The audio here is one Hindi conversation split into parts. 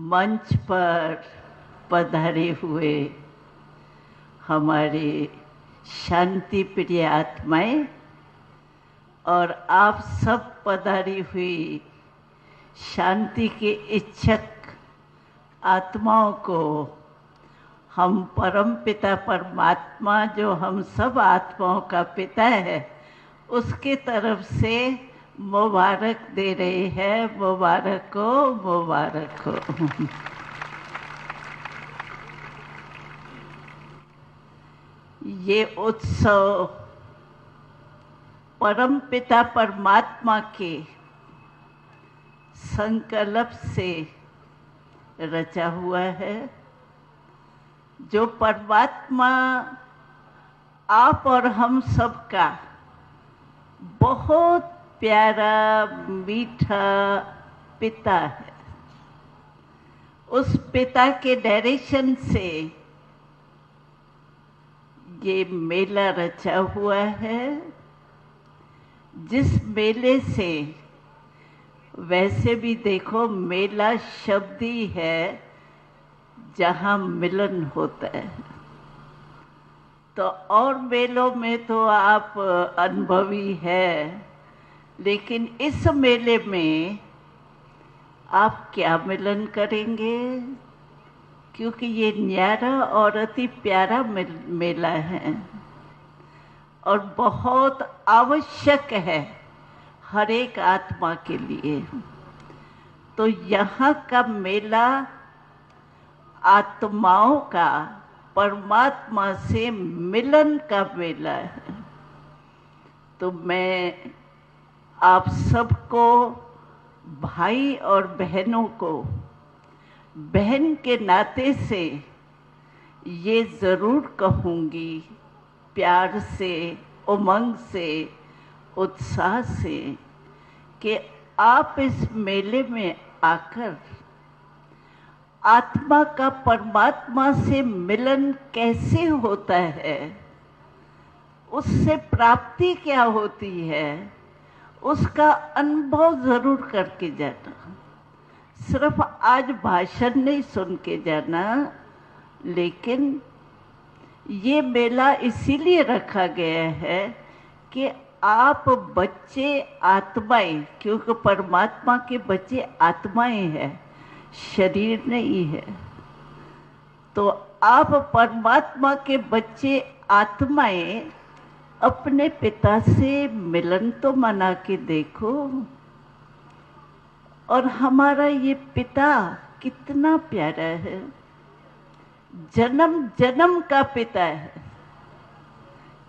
मंच पर पधारे हुए हमारे शांति प्रिय आत्माएं और आप सब पधारी हुई शांति के इच्छुक आत्माओं को हम परम पिता परमात्मा, जो हम सब आत्माओं का पिता है, उसके तरफ से मुबारक दे रहे हैं। मुबारक हो, मुबारक हो। ये उत्सव परम पिता परमात्मा के संकल्प से रचा हुआ है, जो परमात्मा आप और हम सबका बहुत प्यारा मीठा पिता है। उस पिता के डायरेक्शन से ये मेला रचा हुआ है, जिस मेले से वैसे भी देखो मेला शब्द ही है जहाँ मिलन होता है। तो और मेलों में तो आप अनुभवी है, लेकिन इस मेले में आप क्या मिलन करेंगे, क्योंकि ये न्यारा और अति प्यारा मेला है और बहुत आवश्यक है हर एक आत्मा के लिए। तो यहाँ का मेला आत्माओं का परमात्मा से मिलन का मेला है। तो मैं आप सबको, भाई और बहनों को, बहन के नाते से ये ज़रूर कहूँगी, प्यार से, उमंग से, उत्साह से, कि आप इस मेले में आकर आत्मा का परमात्मा से मिलन कैसे होता है, उससे प्राप्ति क्या होती है, उसका अनुभव ज़रूर करके जाना। सिर्फ आज भाषण नहीं सुन के जाना, लेकिन ये मेला इसीलिए रखा गया है कि आप बच्चे आत्माएं, क्योंकि परमात्मा के बच्चे आत्माएं हैं, शरीर नहीं है। तो आप परमात्मा के बच्चे आत्माएं अपने पिता से मिलन तो मना के देखो। और हमारा ये पिता कितना प्यारा है, जन्म जन्म का पिता है।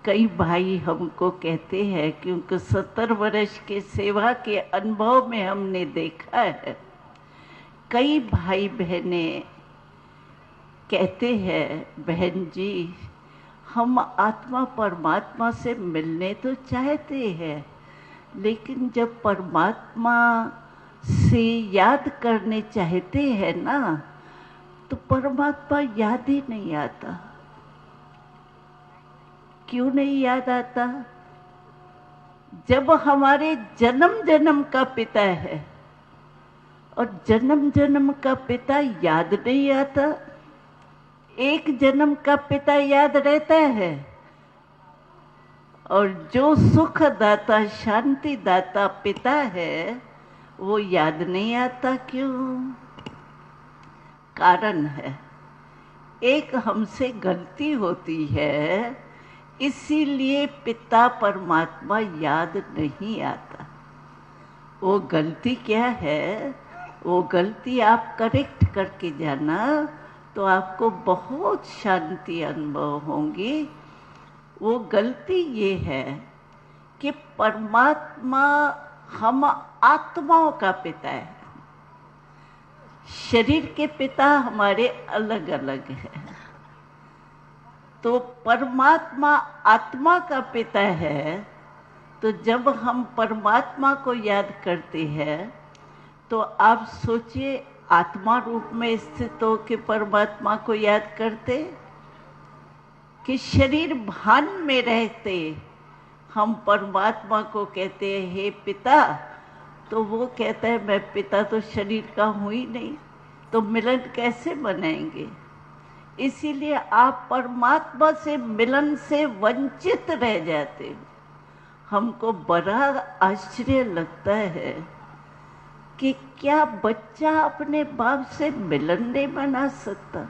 कई भाई हमको कहते हैं, क्योंकि 70 वर्ष के सेवा के अनुभव में हमने देखा है, कई भाई बहनें कहते हैं, बहन जी हम आत्मा परमात्मा से मिलने तो चाहते हैं, लेकिन जब परमात्मा से याद करने चाहते हैं ना, तो परमात्मा याद ही नहीं आता। क्यों नहीं याद आता? जब हमारे जन्म जन्म का पिता है और जन्म जन्म का पिता याद नहीं आता। एक जन्म का पिता याद रहता है, और जो सुख दाता, शांति दाता पिता है, वो याद नहीं आता। क्यों? कारण है, एक हमसे गलती होती है, इसीलिए पिता परमात्मा याद नहीं आता। वो गलती क्या है? वो गलती आप करेक्ट करके जाना, तो आपको बहुत शांति अनुभव होंगी। वो गलती ये है कि परमात्मा हम आत्माओं का पिता है, शरीर के पिता हमारे अलग अलग हैं। तो परमात्मा आत्मा का पिता है, तो जब हम परमात्मा को याद करते हैं, तो आप सोचिए आत्मा रूप में स्थित हो के परमात्मा को याद करते, कि शरीर भान में रहते हम परमात्मा को कहते हैं हे पिता, तो वो कहता है मैं पिता तो शरीर का हूँ ही नहीं, तो मिलन कैसे मनाएंगे? इसीलिए आप परमात्मा से मिलन से वंचित रह जाते हो। हमको बड़ा आश्चर्य लगता है कि क्या बच्चा अपने बाप से मिलन नहीं मना सकता?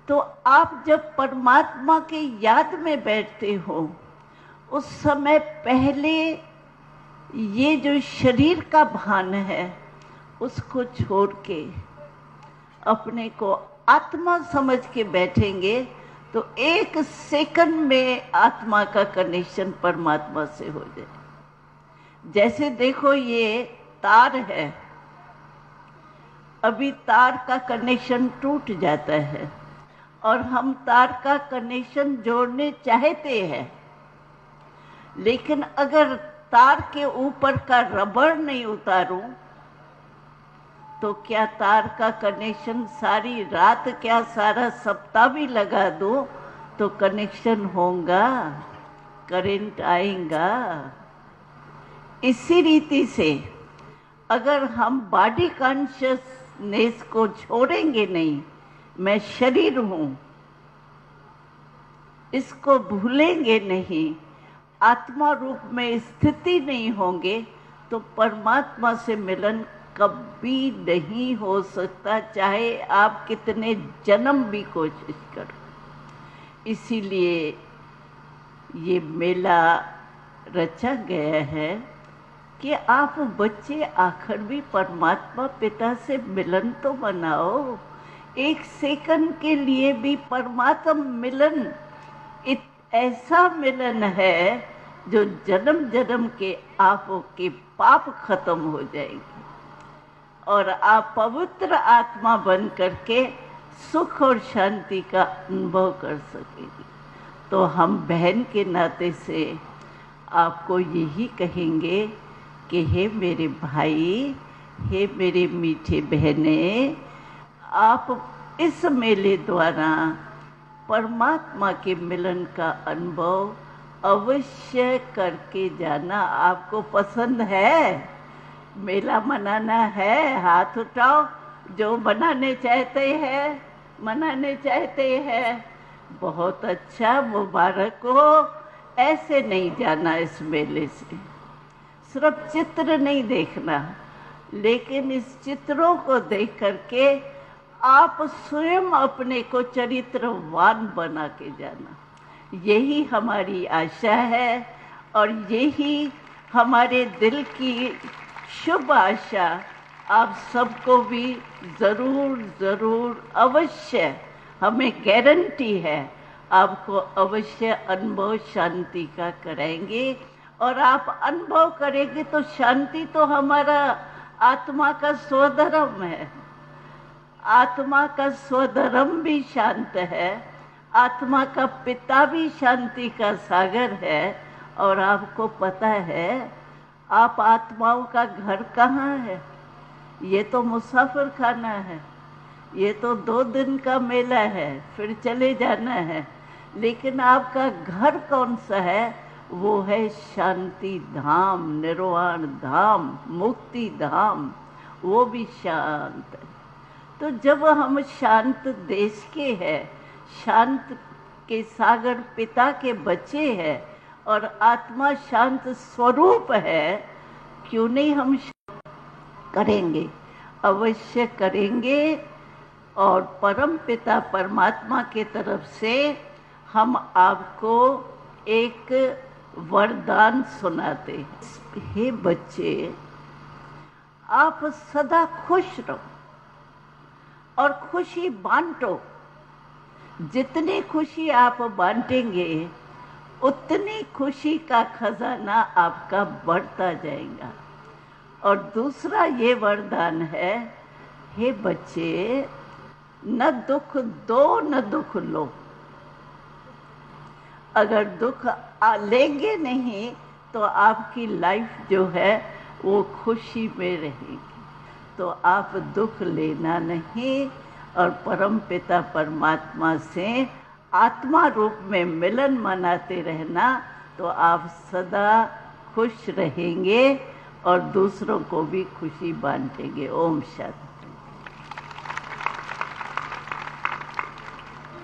तो आप जब परमात्मा की याद में बैठते हो, उस समय पहले ये जो शरीर का भान है उसको छोड़ के अपने को आत्मा समझ के बैठेंगे तो 1 सेकंड में आत्मा का कनेक्शन परमात्मा से हो जाए। जैसे देखो ये तार है, अभी तार का कनेक्शन टूट जाता है और हम तार का कनेक्शन जोड़ने चाहते हैं, लेकिन अगर तार के ऊपर का रबर नहीं उतारूं तो क्या तार का कनेक्शन सारी रात, क्या सारा सप्ताह भी लगा दो तो कनेक्शन होगा, करंट आएगा। इसी रीति से अगर हम बॉडी कॉन्शियसनेस को छोड़ेंगे नहीं, मैं शरीर हूं, इसको भूलेंगे नहीं, आत्मा रूप में स्थिति नहीं होंगे, तो परमात्मा से मिलन कभी नहीं हो सकता, चाहे आप कितने जन्म भी कोशिश करो। इसीलिए ये मेला रचा गया है कि आप बच्चे आखिर भी परमात्मा पिता से मिलन तो मनाओ। 1 सेकंड के लिए भी परमात्मा मिलन ऐसा मिलन है जो जन्म जन्म के आपके पाप खत्म हो जाएंगे और आप पवित्र आत्मा बन करके सुख और शांति का अनुभव कर सकेंगे। तो हम बहन के नाते से आपको यही कहेंगे कि हे मेरे भाई, हे मेरे मीठे बहने, आप इस मेले द्वारा परमात्मा के मिलन का अनुभव अवश्य करके जाना। आपको पसंद है? मेला मनाना है? हाथ उठाओ जो मनाने चाहते हैं, मनाने चाहते हैं। बहुत अच्छा, मुबारक हो। ऐसे नहीं जाना इस मेले से, सिर्फ चित्र नहीं देखना, लेकिन इस चित्रों को देख करके आप स्वयं अपने को चरित्रवान बना के जाना। यही हमारी आशा है और यही हमारे दिल की शुभ आशा आप सबको भी ज़रूर ज़रूर अवश्य, हमें गारंटी है, आपको अवश्य अनुभव शांति का कराएंगे। और आप अनुभव करेंगे तो शांति तो हमारा आत्मा का स्वधर्म है। आत्मा का स्वधर्म भी शांत है, आत्मा का पिता भी शांति का सागर है। और आपको पता है आप आत्माओं का घर कहाँ है? ये तो मुसाफिर खाना है, ये तो 2 दिन का मेला है, फिर चले जाना है। लेकिन आपका घर कौन सा है? वो है शांति धाम, निर्वाण धाम, मुक्ति धाम, वो भी शांत है। तो जब हम शांत देश के हैं, शांत के सागर पिता के बच्चे हैं और आत्मा शांत स्वरूप है, क्यों नहीं हम करेंगे? अवश्य करेंगे। और परम पिता परमात्मा के तरफ से हम आपको एक वरदान सुनाते हैं। हे बच्चे, आप सदा खुश रहो और खुशी बांटो। जितनी खुशी आप बांटेंगे उतनी खुशी का खजाना आपका बढ़ता जाएगा। और दूसरा ये वरदान है, हे बच्चे, न दुख दो न दुख लो। अगर दुख लेंगे नहीं तो आपकी लाइफ जो है वो खुशी में रहेगी। तो आप दुख लेना नहीं और परम पिता परमात्मा से आत्मा रूप में मिलन मनाते रहना, तो आप सदा खुश रहेंगे और दूसरों को भी खुशी बांटेंगे। ओम शांति।